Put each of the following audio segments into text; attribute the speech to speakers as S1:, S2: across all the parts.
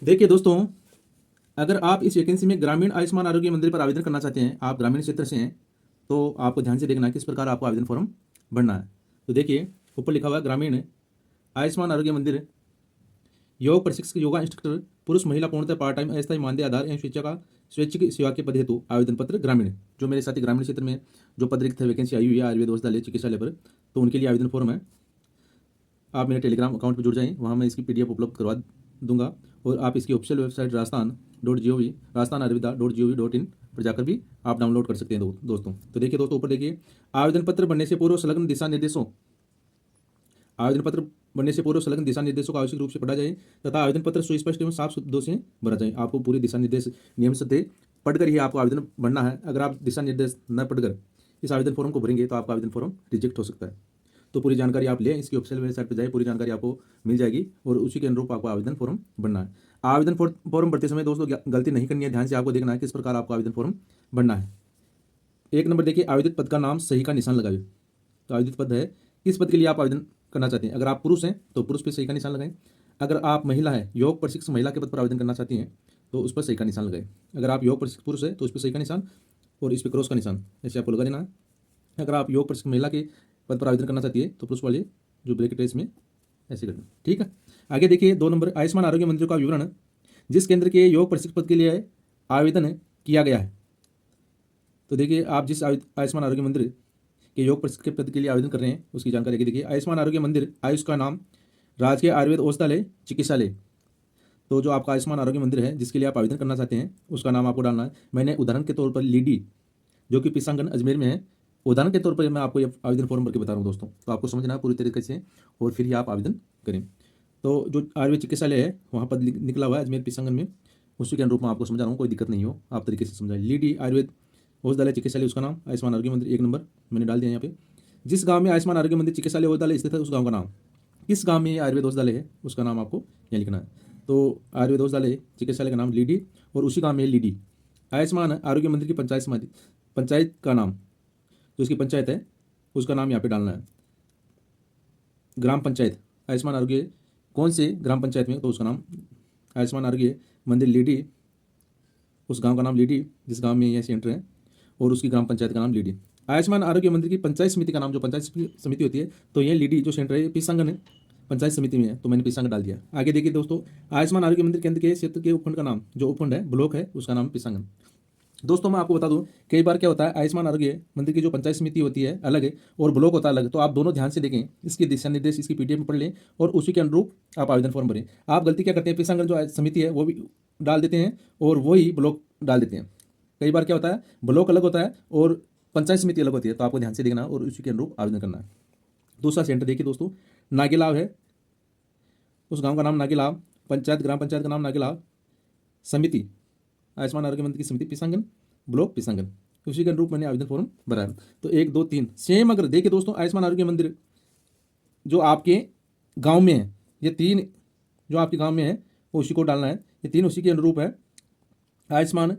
S1: देखिए दोस्तों, अगर आप इस वैकेंसी में ग्रामीण आयुष्मान आरोग्य मंदिर पर आवेदन करना चाहते हैं, आप ग्रामीण क्षेत्र से हैं, तो आपको ध्यान से देखना है किस प्रकार आपको आवेदन फॉर्म भरना है। तो देखिए, ऊपर लिखा हुआ है ग्रामीण आयुष्मान आरोग्य मंदिर योग प्रशिक्षक योगा इंस्ट्रक्टर पुरुष महिला पूर्णतः पार्ट टाइम अस्थायी मानदेय आधार एवं स्वेच्छा का स्वैच्छिक सेवा के पद हेतु आवेदन पत्र ग्रामीण। जो मेरे साथी ग्रामीण क्षेत्र में जो पद रिक्त है, वैकेंसी आई हुई है आयुर्वेद औषधालय चिकित्सालय पर, तो उनके लिए आवेदन फॉर्म है। आप मेरे टेलीग्राम अकाउंट पर जुड़ जाएं, वहाँ मैं इसकी पीडीएफ उपलब्ध करवा दूंगा और आप इसकी official website Rajasthan Ayurveda .gov.in पर जाकर भी आप डाउनलोड कर सकते हैं दोस्तों। तो देखिए दोस्तों, ऊपर देखिए, आवेदन पत्र बनने से पूर्व संलग्न दिशा निर्देशों आवेदन पत्र बनने से पूर्व संलग्न दिशा निर्देशों का आवश्यक रूप से पढ़ा जाए तथा आवेदन पत्र सुस्पष्ट एवं साफ शब्दों से भरा जाए। आपको पूरे दिशा निर्देश नियम से पढ़कर ही आपको आवेदन भरना है। अगर आप दिशा निर्देश न पढ़कर इस आवेदन फॉर्म को भरेंगे तो आपका आवेदन फॉर्म रिजेक्ट हो सकता है। तो पूरी जानकारी आप लें, इसकी ऑफिशियल वेबसाइट पर जाए, पूरी जानकारी आपको मिल जाएगी और उसी के अनुरूप आपको आवेदन फॉर्म भरना है। आवेदन फॉर्म भरते समय दोस्तों गलती नहीं करनी है, ध्यान से आपको देखना है किस प्रकार आपको आवेदन फॉर्म भरना है। एक नंबर देखिए, आवेदित पद का नाम सही का निशान लगाइए। तो आवेदित पद है, किस पद के लिए आप आवेदन करना चाहते हैं। अगर आप पुरुष हैं तो पुरुष पे सही का निशान लगाएं। अगर आप महिला है, योग प्रशिक्षक महिला के पद पर आवेदन करना चाहती हैं, तो उस पर सही का निशान लगाएं। अगर आप योग प्रशिक्षक पुरुष है तो उस पर सही का निशान और इस पर क्रॉस का निशान ऐसे आपको लगा देना है। अगर आप योग प्रशिक्षक महिला के पद पर आवेदन करना चाहती है तो पुरुष वाले जो ब्रैकेट है इसमें ऐसे करना, ठीक है। आगे देखिए 2 नंबर, आयुष्मान आरोग्य मंदिर का विवरण। जिस केंद्र के योग प्रशिक्षक पद के लिए आवेदन किया गया है, तो देखिए आप जिस आयुष्मान आरोग्य मंदिर के योग प्रशिक्षक पद के लिए आवेदन कर रहे हैं उसकी जानकारी आगे देखिए। आयुष्मान आरोग्य मंदिर, आयुष का नाम राजकीय आयुर्वेद औषधालय चिकित्सालय। तो जो आपका आयुष्मान आरोग्य मंदिर है जिसके लिए आप आवेदन करना चाहते हैं उसका नाम आपको डालना है। मैंने उदाहरण के तौर पर लीडी जो कि पिसांगन अजमेर में है, उदाहरण के तौर पर मैं आपको ये आवेदन फॉर्म भर के बता रहा हूँ दोस्तों, तो आपको समझना है पूरी तरीके से और फिर ही आप आवेदन करें। तो जो आयुर्वेद चिकित्सालय है वहाँ पर निकला हुआ है अजमेर पिसांगन में, उसी के अनुरूप में आपको समझा रहा हूँ, कोई दिक्कत नहीं हो, आप तरीके से समझाइए। लीडी आयुर्वेद औषधालय चिकित्सालय, उसका नाम आयुष्मान आरोग्य मंदिर 1 नंबर मैंने डाल दिया यहाँ पे। जिस गांव में आयुष्मान आरोग्य मंदिर चिकित्सालय औषधालय स्थित है उस गांव का नाम, किस गांव में ये आयुर्वेद औषधालय है उसका नाम आपको यहाँ लिखना है। तो आयुर्वेद औषधालय चिकित्सालय का नाम लीडी और उसी गांव में लीडी। आयुष्मान आरोग्य मंदिर की पंचायत समिति, पंचायत का नाम, जो इसकी पंचायत है उसका नाम यहाँ पे डालना है। ग्राम पंचायत आयुष्मान आरोग्य कौन से ग्राम पंचायत में, तो उसका नाम आयुष्मान आरोग्य मंदिर लीडी, उस गांव का नाम लीडी जिस गांव में यह सेंटर है, और उसकी ग्राम पंचायत का नाम लीडी। आयुष्मान आरोग्य मंदिर की पंचायत समिति का नाम, जो पंचायत समिति होती है, तो ये लीडी जो सेंटर है पिसांगन है, पंचायत समिति में है, तो मैंने पिसांगन डाल दिया। आगे देखिए दोस्तों, आयुष्मान आरोग्य मंदिर केंद्र के क्षेत्र के उपखंड का नाम, जो उपखंड है ब्लॉक है उसका नाम पिसांगन। दोस्तों मैं आपको बता दूं, कई बार क्या होता है, आयुष्मान आरोग्य मंदिर की जो पंचायत समिति होती है अलग है और ब्लॉक होता है अलग, तो आप दोनों ध्यान से देखें, इसके दिशा निर्देश इसकी पीडीएफ में पढ़ लें और उसी के अनुरूप आप आवेदन फॉर्म भरें। आप गलती क्या करते हैं, पिसांगन जो समिति है वो भी डाल देते हैं और वही ब्लॉक डाल देते हैं। कई बार क्या होता है, ब्लॉक अलग होता है और पंचायत समिति अलग होती है, तो आपको ध्यान से देखना और उसी के अनुरूप आवेदन करना है। दूसरा सेंटर देखिए दोस्तों, नागेलाव है, उस गांव का नाम नागेलाव, पंचायत ग्राम पंचायत का नाम नागेलाव, समिति आयुष्मान आरोग्य मंदिर की समिति पिसांगन, ब्लॉक पिसांगन, उसी के अनुरूप मैंने आवेदन फॉर्म भरा है। तो 1 2 3 सेम। अगर देखिए दोस्तों, आयुष्मान आरोग्य मंदिर जो आपके गांव में है, ये 3 जो आपके गांव में है वो उसी को डालना है, ये 3 उसी के अनुरूप है। आयुष्मान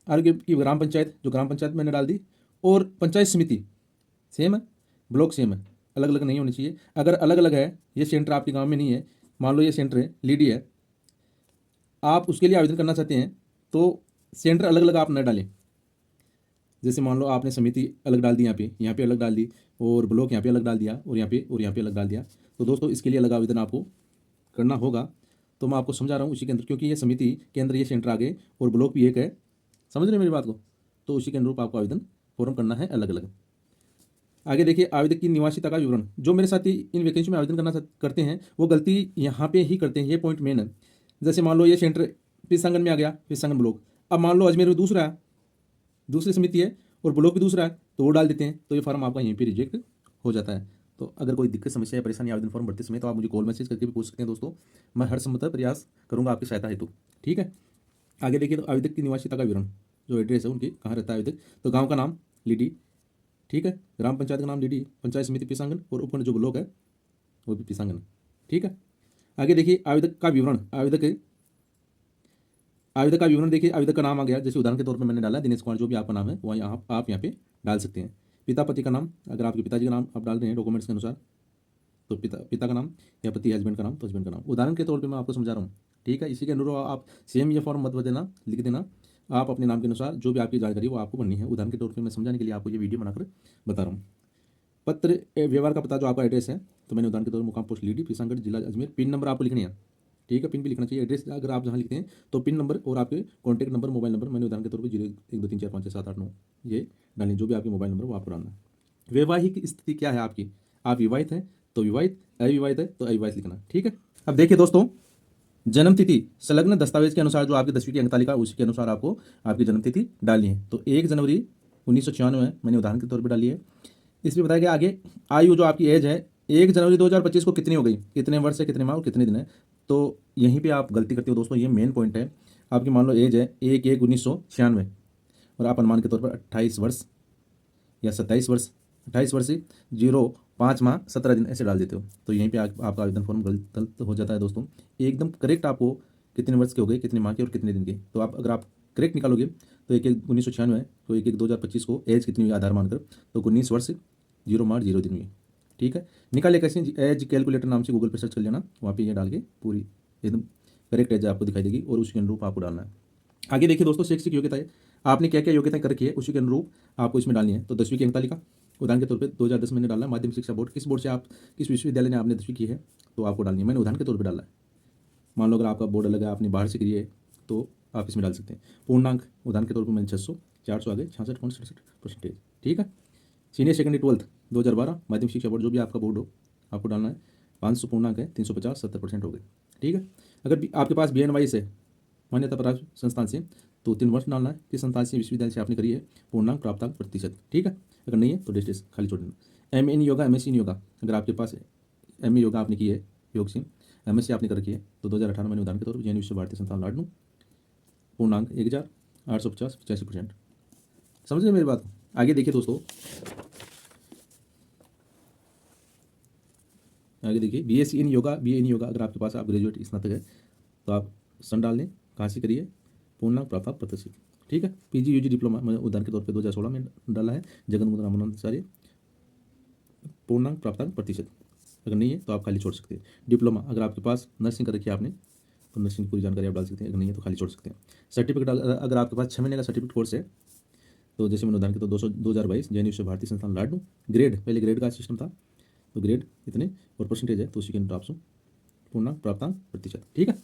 S1: आरोग्य की ग्राम पंचायत, जो ग्राम पंचायत मैंने डाल दी, और पंचायत समिति सेम है, ब्लॉक सेम है, अलग अलग नहीं होनी चाहिए। अगर अलग अलग है, ये सेंटर आपके गांव में नहीं है, मान लो ये सेंटर है लीडी है, आप उसके लिए आवेदन करना चाहते हैं तो सेंटर अलग अलग आप न डालें। जैसे मान लो आपने समिति अलग डाल दी, यहाँ पे अलग डाल दी, और ब्लॉक यहाँ पे अलग डाल दिया, और यहाँ पे अलग डाल दिया, तो दोस्तों इसके लिए अलग आवेदन आपको करना होगा। तो मैं आपको समझा रहा हूँ उसी के अंदर, क्योंकि ये समिति के अंदर ये सेंटर आ गए और ब्लॉक भी एक है, समझ रहे हैं मेरी बात को, तो उसी के अनुरूप आपको आवेदन फॉर्म करना है अलग अलग। आगे देखिए, आवेदक की निवासिता का विवरण। जो मेरे साथी इन वैकेंसी में आवेदन करते हैं वो गलती यहाँ पे ही करते हैं, ये पॉइंट मेन है। जैसे मान लो ये सेंटर पिसांगन में आ गया, पिसांगन ब्लॉक, अब मान लो अजमेर में दूसरा है, दूसरी समिति है और ब्लॉक भी दूसरा है, तो वो डाल देते हैं, तो ये फॉर्म आपका यहीं पे रिजेक्ट हो जाता है। तो अगर कोई दिक्कत समस्या या परेशानी आवेदन फॉर्म भरते समय तो आप मुझे कॉल मैसेज करके भी पूछ सकते हैं दोस्तों, मैं हर संभव प्रयास करूँगा आपकी सहायता हेतु, ठीक है। आगे देखिए, तो आवेदक की निवासिता का विवरण, जो एड्रेस है उनकी, कहाँ रहता है आवेदक, तो गाँव का नाम लीडी, ठीक है, ग्राम पंचायत का नाम लीडी, पंचायत समिति पिसांगन, और उपखंड जो ब्लॉक है वो भी पिसांगन, ठीक है। आगे देखिए, आवेदक का विवरण, आवेदक का विवरण देखिए, आवेदक का नाम आ गया, जैसे उदाहरण के तौर पर मैंने डाला दिनेश कुमार, जो भी आपका नाम है वह आप यहाँ पे डाल सकते हैं। पिता पति का नाम, अगर आपके पिताजी का नाम आप डाल रहे हैं डॉक्यूमेंट्स के अनुसार तो पिता का नाम, या पति हस्बैंड का नाम तो हस्बैंड का नाम। उदाहरण के तौर पे मैं आपको समझा रहा हूँ, ठीक है। इसी के अनुरूप आप सेम ये फॉर्म मत देना, लिख देना। आप अपने नाम के अनुसार जो भी आपकी जानकारी वो आपको भरनी है। उदाहरण के तौर पे मैं समझाने के लिए आपको ये वीडियो बनाकर बता रहा हूँ। पत्र व्यवहार का पता जो आपका एड्रेस है, तो मैंने उदाहरण के तौर पर मुकाम पोस्ट लीडी, किशनगढ़, जिला अजमेर। पिन नंबर आपको लिखनी है, ठीक है। पिन भी लिखना चाहिए। एड्रेस अगर आप जहाँ लिखते हैं तो पिन नंबर और आपके कॉन्टैक्ट नंबर, मोबाइल नंबर मैंने उदाहरण के तौर पर 0123456789 ये डालें। जो भी आपके मोबाइल नंबर वो आपको डालना है। वैवाहिक स्थिति क्या है आपकी, आप विवाहित हैं तो विवाहित, अविवाहित है तो अविवाहित लिखना, ठीक है। अब देखिए दोस्तों, जन्म तिथि संलग्न दस्तावेज के अनुसार जो आपकी 10वीं की अंक तालिका उसी के अनुसार आपको आपकी जन्म तिथि डालनी है। तो 1 जनवरी 1996 मैंने उदाहरण के तौर पर डाली है। इसमें बताया गया आगे आयु जो आपकी एज है 1 जनवरी 2025 को कितनी हो गई, कितने वर्ष है, कितने माह और कितने दिन है। तो यहीं पे आप गलती करते हो दोस्तों, ये मेन पॉइंट है। आपकी मान लो एज है 1/1/1996 और आप अनुमान के तौर पर 28 वर्ष या 27 वर्ष, 28 वर्ष 0 5 माह 17 दिन ऐसे डाल देते हो। तो यहीं पे आपका आवेदन फॉर्म गलत हो जाता है दोस्तों। एकदम करेक्ट आपको कितने वर्ष के हो गए, कितने माह के और कितने दिन के। तो आप अगर आप करेक्ट निकालोगे तो 1/1/1996 है तो 1/1/2025 को एज कितनी हुई आधार मानकर, तो 19 वर्ष 0 माह 0 दिन हुई, ठीक है। निकाले कैसे, एज कैलकुलेटर नाम से गूगल पर सर्च कर लेना, वहाँ पे ये डाल के पूरी एकदम करेक्ट एज आपको दिखाई देगी और उसके अनुरूप आपको डालना है। आगे देखिए दोस्तों, शैक्षिक योग्यताएं आपने क्या क्या योग्यताएं कर रखी है उसी के अनुरूप आपको इसमें डालनी है। तो 10वीं की अंक तालिका उदाहरण के तौर पे 2010 मैंने डाला। माध्यमिक शिक्षा बोर्ड, किस बोर्ड से आप, किस विश्वविद्यालय ने आपने 10वीं की है तो आपको डालनी है। मैंने उदाहरण के तौर पर डाला है। मान लो अगर आपका बोर्ड अलग है, आपने बाहर से करी है तो आप इसमें डाल सकते हैं। पूर्णांक उदाहरण के तौर पर मैंने 600, 400 आगे 66.67%, ठीक है। सीनियर सेकेंडरी 12th 2012 माध्यमिक शिक्षा बोर्ड जो भी आपका बोर्ड हो आपको डालना है। 500 पूर्णांक है, 350 70% हो गए, ठीक है। अगर आपके पास BNY से मान्यता प्राप्त संस्थान से तो 3 वर्ष डालना है। किस संस्थान से, विश्वविद्यालय से आपने करी है, पूर्णांक प्राप्तांक प्रतिशत, ठीक है। अगर नहीं है तो डिस्टेंस खाली छोड़ देना। MA इन योगा, MSc इन योगा अगर आपके पास MA योगा आपने की है, योग सिंह MSc आपने कर रखी है तो 2018 मैंने उदाहरण के तौर पर जैन विश्व भारती संस्थान लाडनू, पूर्णांक 1850 85%। समझ रहे मेरी बात। आगे देखिए दोस्तों, आगे देखिए BSc इन योगा, BA इन योगा अगर आपके पास आप ग्रेजुएट स्नातक है तो आप सन डाल लें, कहाँ से करिए, पूर्णांक प्राप्तांक प्रतिशत, ठीक है। PG UG डिप्लोमा मैं उदाहरण के तौर पे 2016 में डाला है, जगन रामानंद आचार्य, पूर्णांक प्राप्तांक प्रतिशत। अगर नहीं है तो आप खाली छोड़ सकते हैं। डिप्लोमा अगर आपके पास नर्सिंग कर रखी है आपने तो नर्सिंग पूरी जानकारी आप डाल सकते हैं, अगर नहीं है तो खाली छोड़ सकते हैं। सर्टिफिकेट अगर आपके पास 6 महीने का सर्टिफिकेट कोर्स है तो जैसे मैंने उदाहरण के तो 2022 जैन विश्व भारती संस्थान लाडनू, ग्रेड पहले ग्रेड का सिस्टम था तो ग्रेड इतने और परसेंटेज है तो उसी के अनुसार आप पूर्णांक प्राप्तांक प्रतिशत, ठीक है।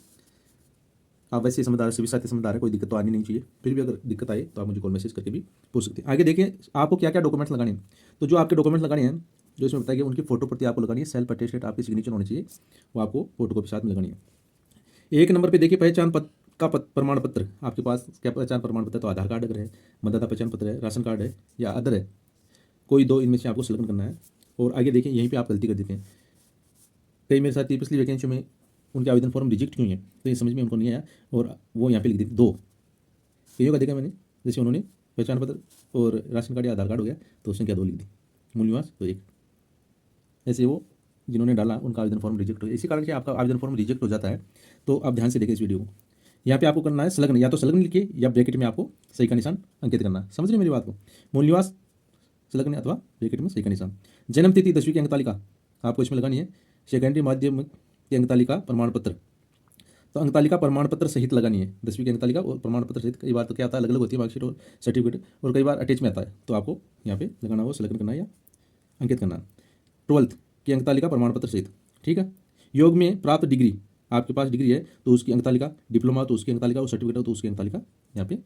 S1: आप वैसे समझदार सभी साथी समझदार है, कोई दिक्कत तो आनी नहीं चाहिए। फिर भी अगर दिक्कत आए तो आप मुझे कॉल मैसेज करके भी पूछ सकते हैं। आगे देखिए आपको क्या क्या डॉक्यूमेंट्स लगाने हैं। तो जो आपके डॉक्यूमेंट लगाने हैं जो इसमें बताया गया उनकी फोटो प्रति आपको लगानी है। सेल्फ अटेस्टेड आपकी सिग्नेचर होनी चाहिए, वो आपको फोटो कॉपी साथ में लगानी है। 1 नंबर पर देखिए पहचान पत्र का प्रमाण पत्र आपके पास क्या, पहचान प्रमाण पत्र तो आधार कार्ड अगर है, मतदाता पहचान पत्र है, राशन कार्ड है या अदर है, कोई 2 इनमें से आपको सेलेक्ट करना है। और आगे देखिए यहीं पे आप गलती कर देते हैं। कई मेरे साथ पिछली वैकेंसी में उनके आवेदन फॉर्म रिजेक्ट क्यों है तो ये समझ में उनको नहीं आया और वो यहाँ पे लिख दी 2। कईयों का देखा मैंने, जैसे उन्होंने पहचान पत्र और राशन कार्ड या आधार कार्ड हो गया तो संख्या 2 लिख दी, मूल निवास तो 1। ऐसे वो जिन्होंने डाला उनका आवेदन फॉर्म रिजेक्ट हो गया। इसी कारण से आपका आवेदन फॉर्म रिजेक्ट हो जाता है। तो आप ध्यान से देखें इस वीडियो को। यहाँ पे आपको करना है संलग्न, या तो संलग्न लिखिए या ब्रैकेट में आपको सही का निशान अंकित करना है। समझ रहे मेरी बात को। मूल निवास संलग्न अथवा ब्रैकेट में सही का निशान। जन्म तिथि 10वीं की अंक तालिका आपको इसमें लगानी है। सेकेंडरी माध्यमिक की अंक तालिका प्रमाण पत्र तो अंक तालिका प्रमाण पत्र सहित लगानी है। 10वीं की अंक तालिका और प्रमाण पत्र सहित। कई बार तो क्या आता है अलग अलग होती है मार्कशीट और सर्टिफिकेट, और कई बार अटैच में आता है तो आपको यहाँ पे लगाना हो, संलग्न करना है या अंकित करना है। 12th की अंक तालिका प्रमाण पत्र सहित, ठीक है। योग में प्राप्त डिग्री आपके पास डिग्री है तो उसकी अंक तालिका, डिप्लोमा तो उसकी अंक तालिका और सर्टिफिकेट हो तो उसकी अंक तालिका यहाँ पे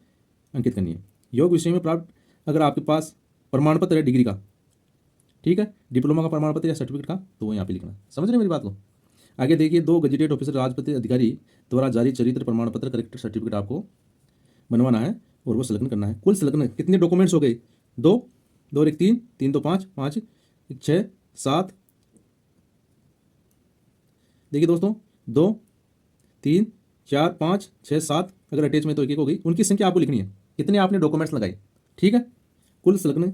S1: अंकित करनी है। योग विषय में प्राप्त अगर आपके पास प्रमाण पत्र है डिग्री का, ठीक है, डिप्लोमा का प्रमाण पत्र या सर्टिफिकेट का तो वो यहाँ पे लिखना। समझ रहे मेरी बात को। आगे देखिए 2 गजेटेड ऑफिसर राजपत्रित अधिकारी द्वारा जारी चरित्र प्रमाण पत्र करेक्टर सर्टिफिकेट आपको बनवाना है और वो संलग्न करना है। कुल संलग्न कितने डॉक्यूमेंट्स हो गए, 2 2 और 1 3 3 2 5 5 1 6 7। देखिए दोस्तों 2 3 4 5 6 7 अगर अटैच में तो 1 1 हो गई। उनकी संख्या आपको लिखनी है कितने आपने डॉक्यूमेंट्स लगाए, ठीक है। कुल संलग्न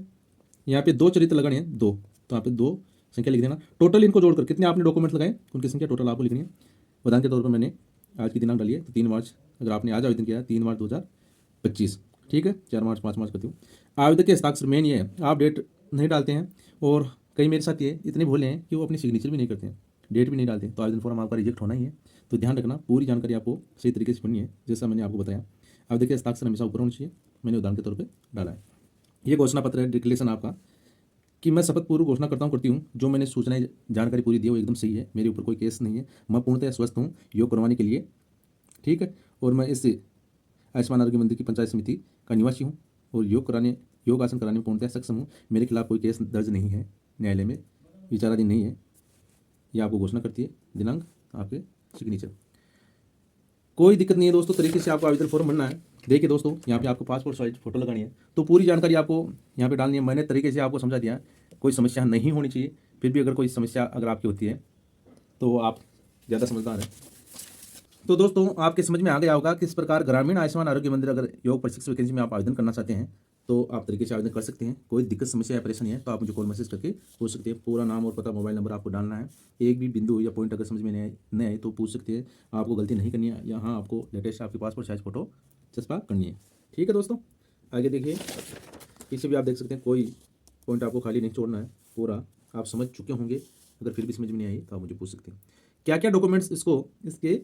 S1: यहाँ पे 2 चरित्र लगाने हैं 2 तो यहाँ पे 2 संख्या लिख देना। टोटल इनको जोड़कर कितने आपने डॉक्यूमेंट्स लगाए उनकी संख्या टोटल आपको लिखनी है। उदाहरण के तौर पर मैंने आज की दिनांक डाली है तो 3 मार्च अगर आपने आज आवेदन किया है 3 मार्च 2025, ठीक है। 4 मार्च 5 मार्च करती हूँ। आवेदक के हस्ताक्षर मेन ये है, आप डेट नहीं डालते हैं और कई मेरे साथ ये इतने भोले हैं कि वो अपनी सिग्नेचर भी नहीं करते हैं। डेट भी नहीं डालते तो आवेदन फॉर्म आपका रिजेक्ट होना ही है। तो ध्यान रखना, पूरी जानकारी आपको सही तरीके से पढ़नी है जैसा मैंने आपको बताया। अब देखिए हस्ताक्षर हमेशा ऊपर होना चाहिए, मैंने उदाहरण के तौर पर डाला है। ये घोषणा पत्र है, डिक्लेरेशन आपका, कि मैं शपथ पूर्व घोषणा करता हूँ करती हूँ जो मैंने सूचनाएं जानकारी पूरी दी है वो एकदम सही है, मेरे ऊपर कोई केस नहीं है, मैं पूर्णतः स्वस्थ हूँ योग करवाने के लिए, ठीक है। और मैं इस आयुष्मान आरोग्य मंदिर की पंचायत समिति का निवासी हूँ और योग आसन कराने में पूर्णतः सक्षम हूँ, मेरे खिलाफ कोई केस दर्ज नहीं है, न्यायालय में विचाराधीन नहीं है। यह आपको घोषणा करती है, दिनांक आपके सिग्नेचर। कोई दिक्कत नहीं है दोस्तों, तरीके से आपको आवेदन फॉर्म भरना है। देखिए दोस्तों, यहाँ पे आपको पासपोर्ट साइज फोटो लगानी है, तो पूरी जानकारी आपको यहाँ पे डालनी है। मैंने तरीके से आपको समझा दिया, कोई समस्या नहीं होनी चाहिए। फिर भी अगर कोई समस्या अगर आपकी होती है तो आप ज़्यादा समझदार हैं। तो दोस्तों, आपके समझ में आ गया होगा किस प्रकार ग्रामीण आयुष्मान आरोग्य मंदिर अगर योग प्रशिक्षक वैकेंसी में आप आवेदन करना चाहते हैं तो आप तरीके से आवेदन कर सकते हैं। कोई दिक्कत समस्या या परेशानी है तो आप मुझे कॉल मैसेज करके पूछ सकते हैं। पूरा नाम और पता, मोबाइल नंबर आपको डालना है। एक भी बिंदु या पॉइंट अगर समझ में नहीं आए तो पूछ सकते हैं, आपको गलती नहीं करनी है। यहाँ आपको लेटेस्ट आपके पासपोर्ट साइज फोटो चस्पा करनी है, ठीक है दोस्तों। आगे देखिए, इसे भी आप देख सकते हैं, कोई पॉइंट आपको खाली नहीं छोड़ना है, पूरा आप समझ चुके होंगे। अगर फिर भी समझ में नहीं आई तो आप मुझे पूछ सकते हैं। क्या क्या डॉक्यूमेंट्स इसके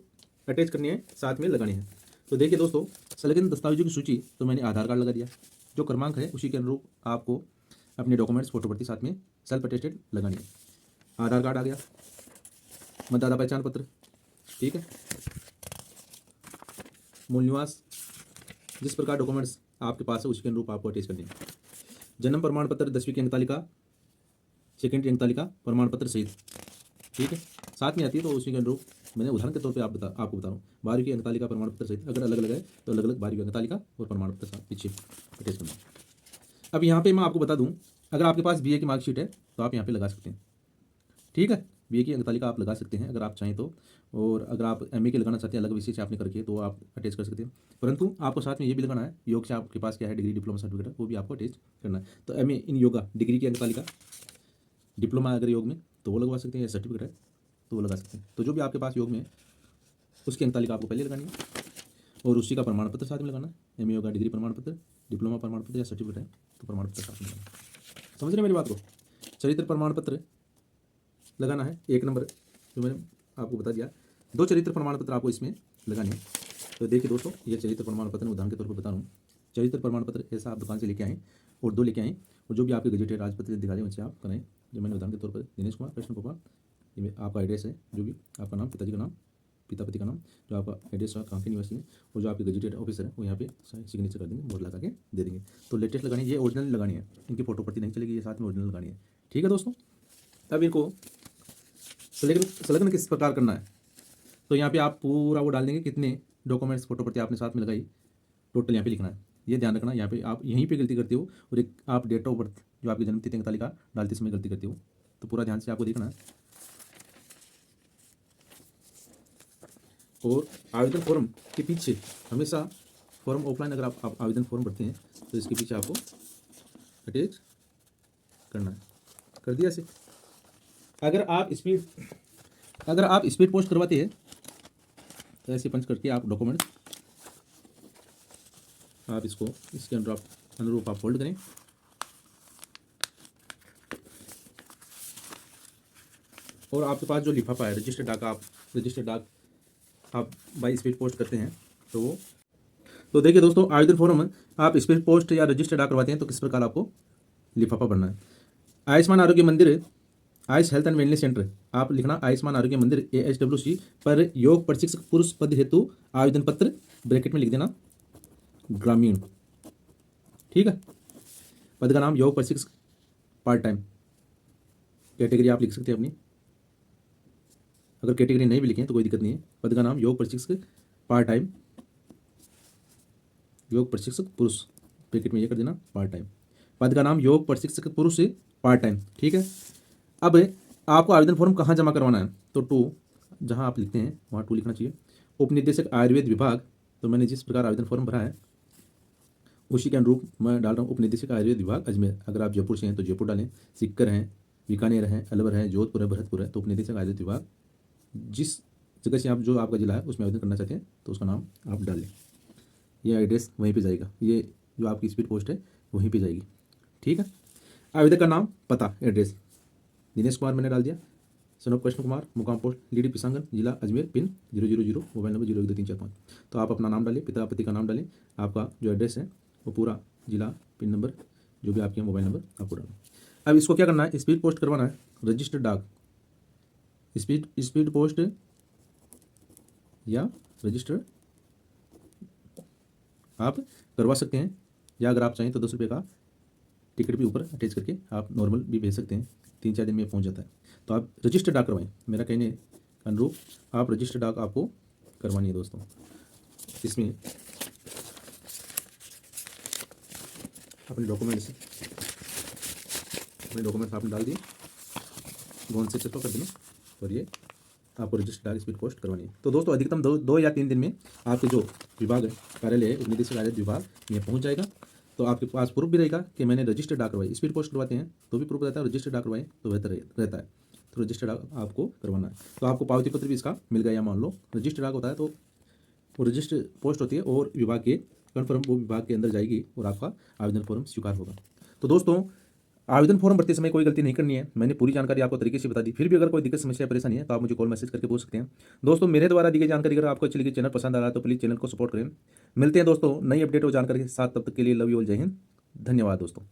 S1: अटैच करनी है, साथ में लगानी है। तो देखिए दोस्तों, संलग्न दस्तावेजों की सूची तो मैंने आधार कार्ड लगा दिया, जो क्रमांक है उसी के अनुरूप आपको अपने डॉक्यूमेंट्स फोटो प्रति साथ में सेल्फ अटेस्टेड लगानी है। आधार कार्ड आ गया, मतदाता पहचान पत्र, ठीक है, मूल निवास, जिस प्रकार डॉक्यूमेंट्स आपके पास है उसी के अनुरूप आपको अटैच करनी है। जन्म प्रमाण पत्र, 10वीं की अंक तालिका, सेकेंडरी अंक तालिका प्रमाण पत्र सहित, ठीक है, साथ में आती है तो उसी के अनुरूप मैंने उदाहरण के तौर पे आपको बता रहा हूँ। 12वीं की अंक तालिका प्रमाण पत्र सहित, अगर अलग अलग है तो अलग अलग 12वीं अंक तालिका और प्रमाण पत्र साथ पीछे अटैच करना है। अब यहाँ पे मैं आपको बता दूँ, अगर आपके पास बीए की मार्कशीट है तो आप यहाँ पे लगा सकते हैं, ठीक है। बीए की अंक तालिका आप लगा सकते हैं अगर आप चाहें तो। और अगर आप एमए की लगाना चाहते हैं अलग विषय से आपने करके तो आप अटैच कर सकते हैं, परंतु आपको साथ में ये भी लगाना है, योग से आपके पास क्या है डिग्री डिप्लोमा सर्टिफिकेट है वो भी आपको अटैच करना है। तो एमए इन योगा डिग्री की अंक तालिका, डिप्लोमा अगर योग में तो वो लगवा सकते हैं, या सर्टिफिकेट है तो वो लगा सकते हैं। तो जो भी आपके पास योग में है उसकी अंक तालिका आपको पहले लगानी है और उसी का प्रमाण पत्र साथ में लगाना है। एमए योगा डिग्री प्रमाण पत्र, डिप्लोमा प्रमाण पत्र या सर्टिफिकेट है तो प्रमाण पत्र साथ में लगाना है। समझ रहे मेरी बात को। चरित्र प्रमाण पत्र लगाना है, 1 नंबर जो मैंने आपको बता दिया। 2 चरित्र प्रमाण पत्र आपको इसमें लगाने हैं। तो देखिए दोस्तों, ये चरित्र प्रमाण पत्र मैं उदाहरण के तौर पर बता रहा हूँ। चरित्र प्रमाण पत्र ऐसा आप दुकान से लेके आएँ और 2 लेके आएँ, और जो भी आपके गजेटेड राजपत्र दिखा दें उनसे आप कराएं। जो मैंने उदाहरण के तौर पर दिनेश कुमार कृष्ण गोपाल, ये आपका एड्रेस है, जो भी आपका नाम, पिताजी का नाम, पिता पति का नाम, जो आपका एड्रेस है कहाँ के निवासी है, और जो आपके गजेटेड ऑफिसर है वो यहाँ पे सिग्नेचर कर देंगे, बोर्ड लगा के दे देंगे। तो लेटेस्ट लगानी है, ये ओरिजिनल लगानी है, इनकी फोटो प्रति नहीं चलेगी, ये साथ में ओरिजिनल लगानी है, ठीक है दोस्तों। अब इनको संलग्न किस प्रकार करना है, तो यहाँ पे आप पूरा वो डाल देंगे कितने डॉक्यूमेंट्स फोटो प्रति आपने साथ में लगाई, टोटल यहाँ पे लिखना है। ये ध्यान रखना, यहाँ पे आप यहीं पे गलती करते हो, और एक आप डेट ऑफ बर्थ जो आपकी जन्म तिथि तालिका डालते समय गलती करते हो, तो पूरा ध्यान से आपको देखना है। और आवेदन फॉर्म के पीछे हमेशा फॉर्म ऑफलाइन अगर आप आवेदन फॉर्म भरते हैं तो इसके पीछे आपको अटैच करना है। कर दिया इसे। अगर आप स्पीड पोस्ट करवाते हैं तो ऐसे पंच करके आप डॉक्यूमेंट आप इसको इसके अनुरूप आप फोल्ड करें। और आपके पास जो लिफाफा है रजिस्टर्ड डाक आप बाई स्पीड पोस्ट करते हैं तो देखिए दोस्तों, आवेदन फॉर्म आप स्पीड पोस्ट या रजिस्टर्ड डाक करवाते हैं तो किस प्रकार आपको लिफाफा भरना है। आयुष्मान आरोग्य मंदिर, Ayush health and wellness centre, आप लिखना आयुष्मान आरोग्य मंदिर AHWC पर योग प्रशिक्षक पुरुष पद हेतु आवेदन पत्र, ब्रैकेट में लिख देना ग्रामीण, ठीक है। पद का नाम योग प्रशिक्षक पार्ट टाइम, कैटेगरी आप लिख सकते हैं अपनी, अगर कैटेगरी नहीं भी लिखें तो कोई दिक्कत नहीं है। पद का नाम योग प्रशिक्षक पार्ट टाइम, योग प्रशिक्षक पुरुष, ब्रैकेट में ये कर देना पार्ट टाइम। पद का नाम योग प्रशिक्षक पुरुष पार्ट टाइम, ठीक है। अब आपको आवेदन फॉर्म कहाँ जमा करवाना है, तो 2 जहाँ आप लिखते हैं वहाँ 2 लिखना चाहिए। उपनिदेशक आयुर्वेद विभाग, तो मैंने जिस प्रकार आवेदन फॉर्म भरा है उसी के अनुरूप मैं डाल रहा हूँ उपनिदेशक आयुर्वेद विभाग अजमेर। अगर आप जयपुर से हैं तो जयपुर डालें, सीकर हैं, बीकानेर हैं, अलवर है, जोधपुर है, भरतपुर है, तो उपनिदेशक आयुर्वेद विभाग जिस जगह से आप जो आपका जिला है उसमें आवेदन करना चाहते हैं तो उसका नाम आप डाल लें। ये एड्रेस वहीं पे जाएगा, ये जो आपकी स्पीड पोस्ट है वहीं पे जाएगी, ठीक है। आवेदक का नाम, पता, एड्रेस, दिनेश कुमार मैंने डाल दिया, सनोप कृष्ण कुमार, मुकाम पोस्ट लीडी पिसांगन, जिला अजमेर, पिन 000, मोबाइल नंबर 01234। तो आप अपना नाम डालें, पिता पति का नाम डालें, आपका जो एड्रेस है वो पूरा, जिला, पिन नंबर, जो भी आपके मोबाइल नंबर आपको डालें। अब इसको क्या करना है, स्पीड पोस्ट करवाना है, रजिस्टर्ड डाक, स्पीड पोस्ट या रजिस्टर आप करवा सकते हैं, या अगर आप चाहें तो 10 रुपये का टिकट भी ऊपर अटैच करके आप नॉर्मल भी भेज सकते हैं, 3-4 दिन में पहुंच जाता है। तो आप रजिस्टर्ड डाक करवाएं, मेरा कहने के अनुरूप आप रजिस्टर्ड डाक आपको करवानी है दोस्तों। इसमें अपने डॉक्यूमेंट्स आपने डाल दिए, गोन से चेक कर देना, और ये आपको रजिस्टर्ड डाक स्पीड पोस्ट करवानी है। तो दोस्तों अधिकतम 2 या 3 दिन में आपके जो विभाग है, कार्यालय है, उपनिदेशक कार्यालय विभाग में पहुंच जाएगा। तो आपके पास प्रूफ भी रहेगा कि मैंने रजिस्टर्ड डाक करवाई। स्पीड पोस्ट करवाते हैं तो भी प्रूफ रहता है, रजिस्टर्ड डाक करवाएं तो बेहतर रहता है। तो रजिस्टर्ड डाक आपको करवाना है। तो आपको पावती पत्र भी इसका मिल गया, या मान लो रजिस्टर्ड डाक होता है तो वो रजिस्टर्ड पोस्ट होती है, और विभाग के कन्फर्म वो विभाग के अंदर जाएगी और आपका आवेदन फॉर्म स्वीकार होगा। तो दोस्तों आवेदन फॉर्म भरते समय कोई गलती नहीं करनी है, मैंने पूरी जानकारी आपको तरीके से बता दी। फिर भी अगर कोई दिक्कत, समस्या, परेशानी है तो आप मुझे कॉल मैसेज करके पूछ सकते हैं। दोस्तों मेरे द्वारा दी गई जानकारी अगर आपको अच्छी लगी, चैनल पसंद आ रहा है तो प्लीज़ चैनल को सपोर्ट करें। मिलते हैं दोस्तों नई अपडेट और जानकारी के साथ, तब तक के लिए लव यू ऑल, जय हिंद, धन्यवाद दोस्तों।